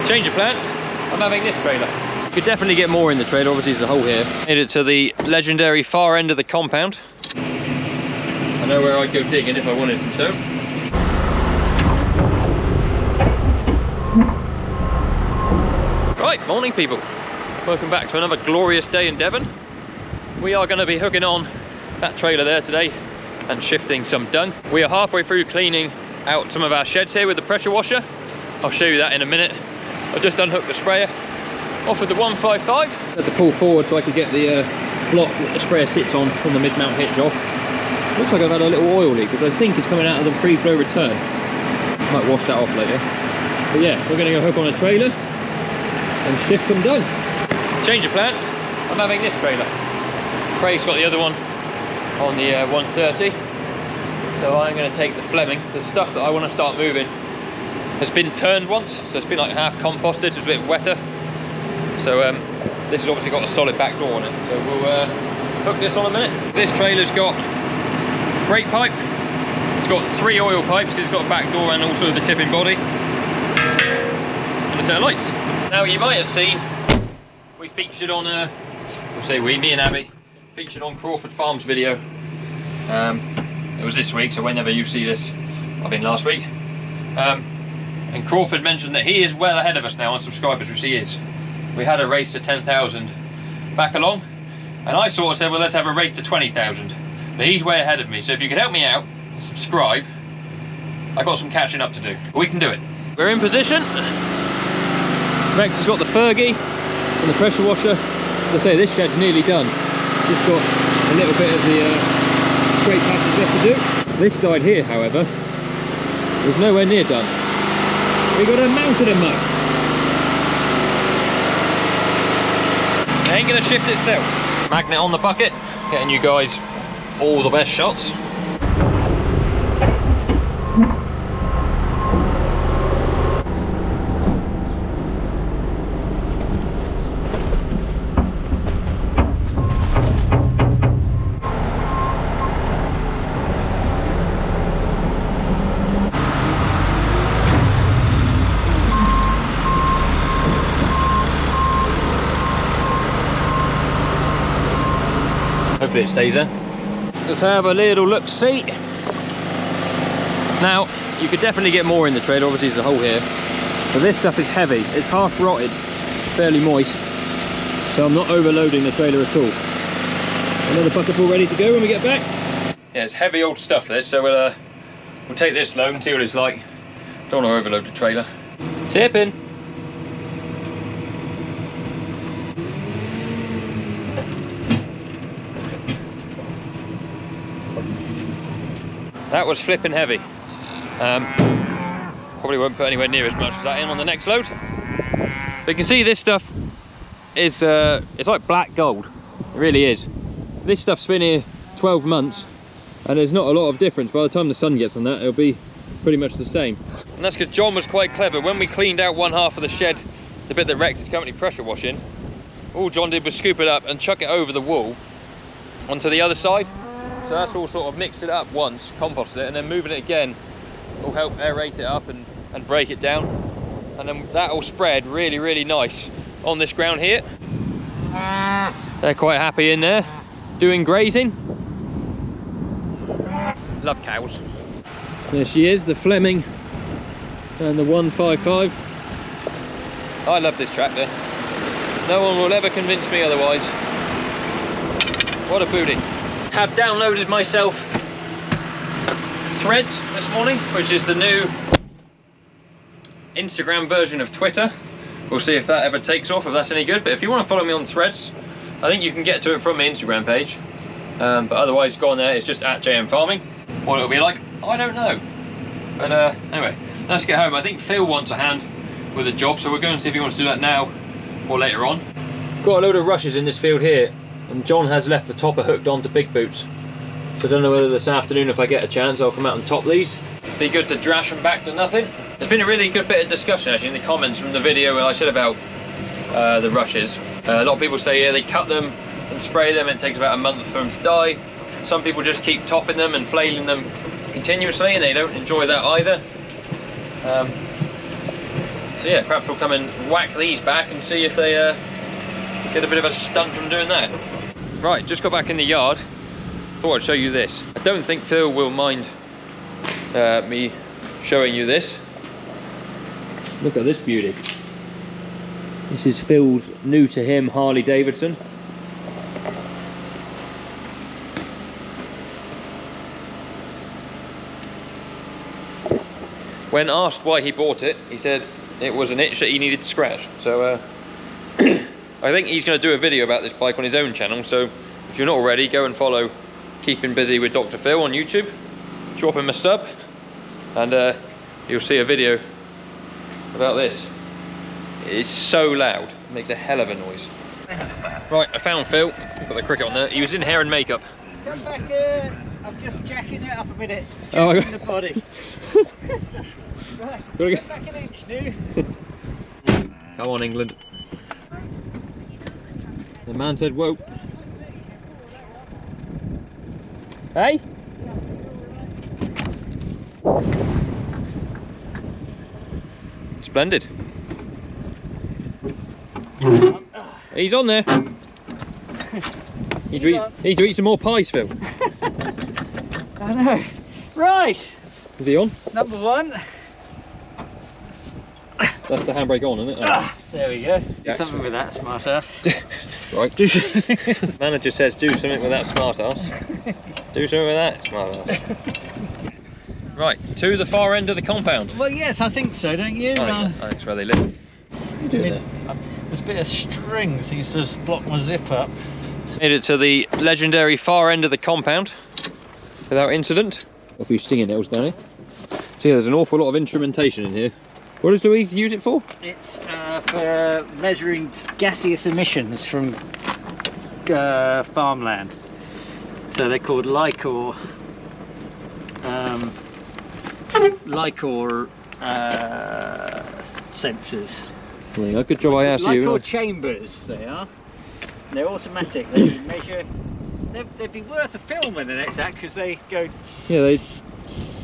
Change of plan, I'm having this trailer. You could definitely get more in the trailer, obviously there's a hole here. Made it to the legendary far end of the compound. I know where I'd go digging if I wanted some stone. Right, morning people. Welcome back to another glorious day in Devon. We are going to be hooking on that trailer there today and shifting some dung. We are halfway through cleaning out some of our sheds here with the pressure washer. I'll show you that in a minute. I've just unhooked the sprayer off with the 155. Had to pull forward so I could get the block that the sprayer sits on from the mid-mount hitch off. Looks like I've had a little oil leak, which I think is coming out of the free flow return. Might wash that off later. But yeah, we're going to go hook on a trailer and shift some dung. Change of plan, I'm having this trailer. Craig's got the other one on the 130. So I'm going to take the Fleming. The stuff that I want to start moving has been turned once, so it's been like half composted, so it's a bit wetter. So this has obviously got a solid back door on it, so we'll hook this on a minute. This trailer's got brake pipe, it's got 3 oil pipes because it's got a back door and also the tipping body, and a set of lights. Now you might have seen, we featured on, me and Abby, featured on Crawford Farms video. It was this week, so whenever you see this, I've been last week. And Crawford mentioned that he is well ahead of us now on subscribers, which he is. We had a race to 10,000 back along, and I sort of said, well, let's have a race to 20,000. But he's way ahead of me, so if you could help me out and subscribe, I've got some catching up to do. But we can do it. We're in position. Rex has got the Fergie and the pressure washer. As I say, this shed's nearly done. Just got a little bit of the straight patches left to do. This side here, however, is nowhere near done. We got to mount it a muck. It ain't gonna shift itself. Magnet on the bucket, getting you guys all the best shots. Hopefully it stays there. Let's have a little look-see. Now, you could definitely get more in the trailer, obviously there's a hole here. But this stuff is heavy, it's half rotted, fairly moist. So I'm not overloading the trailer at all. Another bucket all ready to go when we get back. Yeah, it's heavy old stuff this, so we'll take this load and see what it's like. Don't want to overload the trailer. Tipping. That was flipping heavy. Probably won't put anywhere near as much as that in on the next load. But you can see this stuff is it's like black gold. It really is. This stuff's been here 12 months and there's not a lot of difference. By the time the sun gets on that, it'll be pretty much the same. And that's because John was quite clever. When we cleaned out one half of the shed, the bit that Rex is currently pressure washing, all John did was scoop it up and chuck it over the wall onto the other side. So that's all sort of mixed it up once, composted it, and then moving it again will help aerate it up and break it down. And then that will spread really, really nice on this ground here. They're quite happy in there, doing grazing. Love cows. There she is, the Fleming and the 155. I love this tractor. No one will ever convince me otherwise. What a booty. Have downloaded myself Threads this morning, which is the new Instagram version of Twitter. We'll see if that ever takes off, if that's any good. But if you want to follow me on Threads, I think you can get to it from my Instagram page. But otherwise, go on there, it's just at JM Farming. What it'll be like, I don't know. But anyway, let's get home. I think Phil wants a hand with a job, so we'll go and see if he wants to do that now or later on. Got a load of rushes in this field here, and John has left the topper hooked onto big boots. So I don't know whether this afternoon, if I get a chance, I'll come out and top these. Be good to drash them back to nothing. There's been a really good bit of discussion actually in the comments from the video when I said about the rushes. A lot of people say, yeah, they cut them and spray them and it takes about a month for them to die. Some people just keep topping them and flailing them continuously and they don't enjoy that either. So yeah, perhaps we'll come and whack these back and see if they get a bit of a stunt from doing that. Right, just got back in the yard. Thought I'd show you this. I don't think Phil will mind me showing you this. Look at this beauty. This is Phil's new to him Harley Davidson. When asked why he bought it, he said it was an itch that he needed to scratch. So I think he's going to do a video about this bike on his own channel. So if you're not already, go and follow Keeping Busy with Dr. Phil on YouTube. Drop him a sub and you'll see a video about this. It's so loud, it makes a hell of a noise. Right, I found Phil. Got the cricket on there. He was in hair and makeup. Come back here. I'm just jacking it up a minute. Oh, in the body. Right, get back an inch, new. Come on, England. The man said, whoa. Hey? Splendid. He's on there. Need to eat some more pies, Phil. I know. Right. Is he on? Number one. That's the handbrake on, isn't it? Oh. There we go. Do Yeah, something with that, smart ass. Right. Manager says do something with that smart ass. Do something with that smart ass. Right, to the far end of the compound. Well, yes, I think so, don't you? I think it's where they live. What are you doing there? There's a bit of string seems to have blocked my zip up. Made it to the legendary far end of the compound without incident. A few stinging nettles down here. So yeah, there's an awful lot of instrumentation in here. What does Louise use it for? It's for measuring gaseous emissions from farmland. So they're called Lycor sensors. Well, good job I asked you. Lycor chambers they are. They're automatic. They measure. They'd be worth a film in the next act because they go. Yeah, they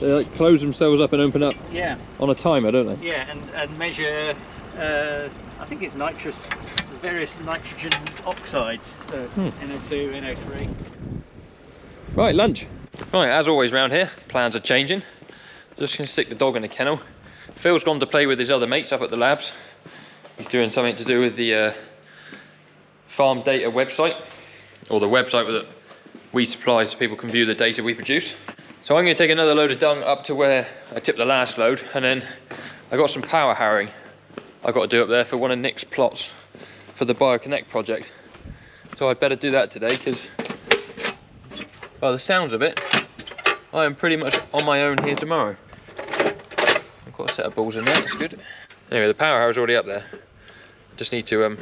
like close themselves up and open up. Yeah. On a timer, don't they? Yeah, and measure. I think it's nitrous, various nitrogen oxides. So NO2, NO3. Right, lunch. Right, as always round here, plans are changing. Just gonna stick the dog in a kennel. Phil's gone to play with his other mates up at the labs. He's doing something to do with the farm data website, or the website that we supply so people can view the data we produce. So I'm going to take another load of dung up to where I tipped the last load, and then I got some power harrowing I've got to do up there for one of Nick's plots for the BioConnect project. So I'd better do that today because, by the sounds of it, I am pretty much on my own here tomorrow. I've got a set of balls in there, that's good. Anyway, the power harrow's already up there. I just need to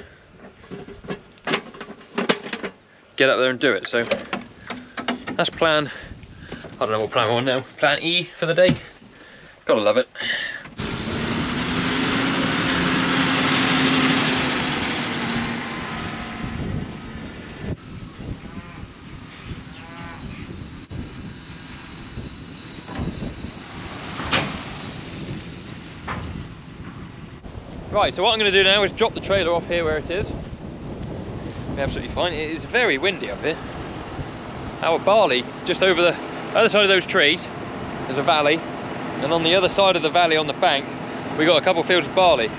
get up there and do it. So that's plan, I don't know what plan we're on now. Plan E for the day. Gotta love it. Right, so what I'm going to do now is drop the trailer off here where it is. Be absolutely fine. It is very windy up here. Our barley, just over the other side of those trees, there's a valley, and on the other side of the valley on the bank, we got a couple fields of barley.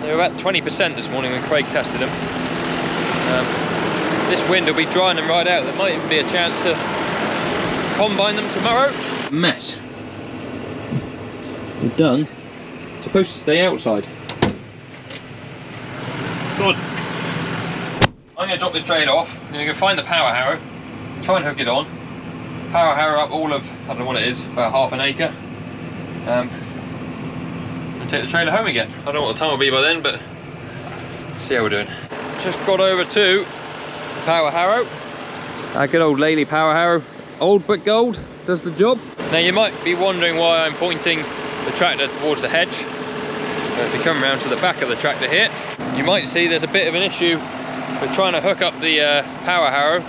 They were about 20% this morning when Craig tested them. This wind will be drying them right out. There might even be a chance to combine them tomorrow. Mess. The dung is supposed to stay outside. God. I'm going to drop this trailer off. I'm going to go find the power harrow, try and hook it on, power harrow up all of, I don't know what it is, about half an acre, and take the trailer home again. I don't know what the time will be by then, but see how we're doing. Just got over to the power harrow. Our good old Lely power harrow, old but gold, does the job. Now you might be wondering why I'm pointing the tractor towards the hedge. If you come around to the back of the tractor here, you might see there's a bit of an issue with trying to hook up the power harrow.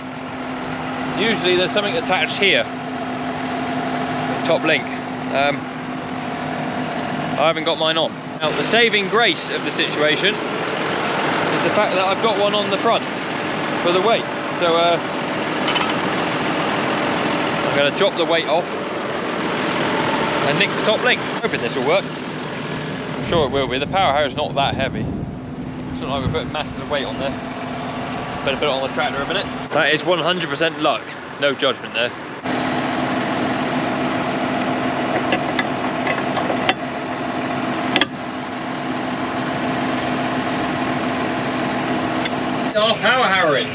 Usually there's something attached here, the top link. I haven't got mine on. Now, the saving grace of the situation is the fact that I've got one on the front for the weight. So I'm going to drop the weight off and nick the top link. Hoping this will work. I'm sure it will be. The power harrow is not that heavy. It's not like we're putting masses of weight on there. Better put it on the tractor a minute. That is 100% luck. No judgment there. Our power harrowing.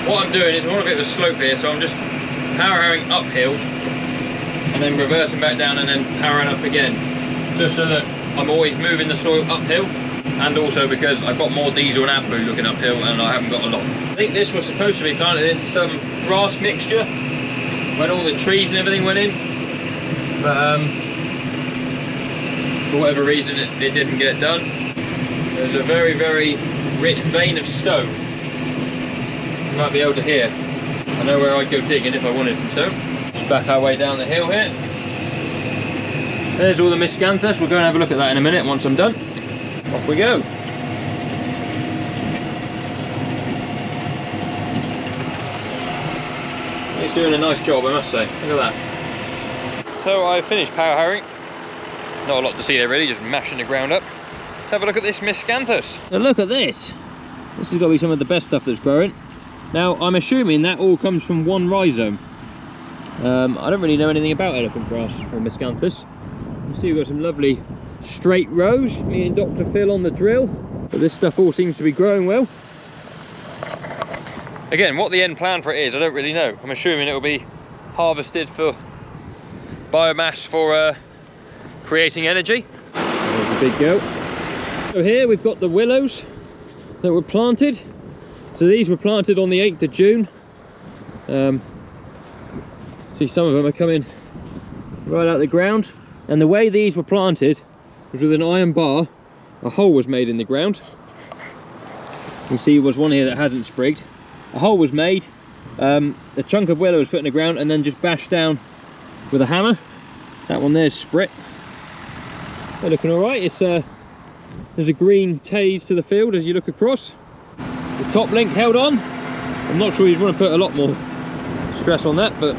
What I'm doing is I'm on a bit of a slope here, so I'm just power harrowing uphill and then reversing back down and then powering up again, just so that I'm always moving the soil uphill, and also because I've got more diesel and AdBlue looking uphill and I haven't got a lot. I think this was supposed to be planted into some grass mixture when all the trees and everything went in, but for whatever reason it didn't get done. There's a very, very rich vein of stone. You might be able to hear. I know where I'd go digging if I wanted some stone. Just back our way down the hill here. There's all the miscanthus. We'll go and have a look at that in a minute once I'm done. Off we go. He's doing a nice job, I must say. Look at that. So I finished power harrowing. Not a lot to see there really, just mashing the ground up. Let's have a look at this miscanthus. Now look at this. This has got to be some of the best stuff that's growing. Now I'm assuming that all comes from one rhizome. I don't really know anything about elephant grass or miscanthus. You see we've got some lovely straight rows, me and Dr. Phil on the drill, but this stuff all seems to be growing well. Again, what the end plan for it is, I don't really know. I'm assuming it will be harvested for biomass for creating energy. There's the big girl. So here we've got the willows that were planted. So these were planted on the 8th of June. See, some of them are coming right out the ground. And the way these were planted was with an iron bar. A hole was made in the ground. You see there's one here that hasn't sprigged. A hole was made. A chunk of willow was put in the ground and then just bashed down with a hammer. That one there's sprit. They're looking all right. It's there's a green taze to the field as you look across. The top link held on. I'm not sure you'd want to put a lot more stress on that, but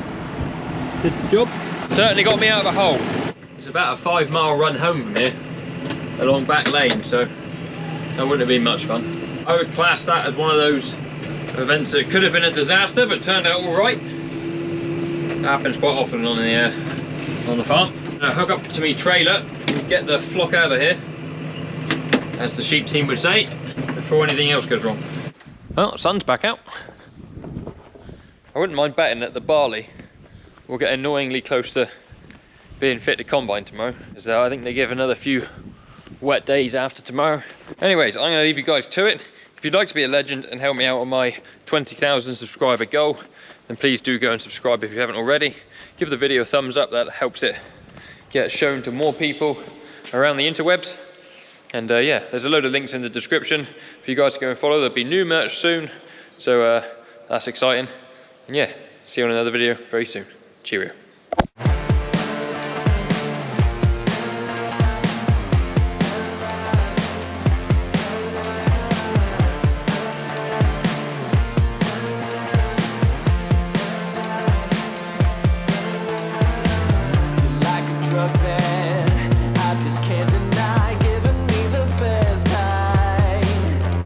did the job. Certainly got me out of the hole. It's about a 5-mile run home from here, along back lane, so that wouldn't have been much fun. I would class that as one of those events that could have been a disaster, but turned out all right. That happens quite often on the farm. Now hook up to me trailer, get the flock out of here, as the sheep team would say, before anything else goes wrong. Well, sun's back out. I wouldn't mind betting that the barley will get annoyingly close to being fit to combine tomorrow, so I think they give another few wet days after tomorrow. Anyways, I'm going to leave you guys to it. If you'd like to be a legend and help me out on my 20,000 subscriber goal, then please do go and subscribe if you haven't already. Give the video a thumbs up, that helps it get shown to more people around the interwebs. And yeah, there's a load of links in the description for you guys to go and follow. There'll be new merch soon, so that's exciting. And yeah, see you on another video very soon. Cheerio.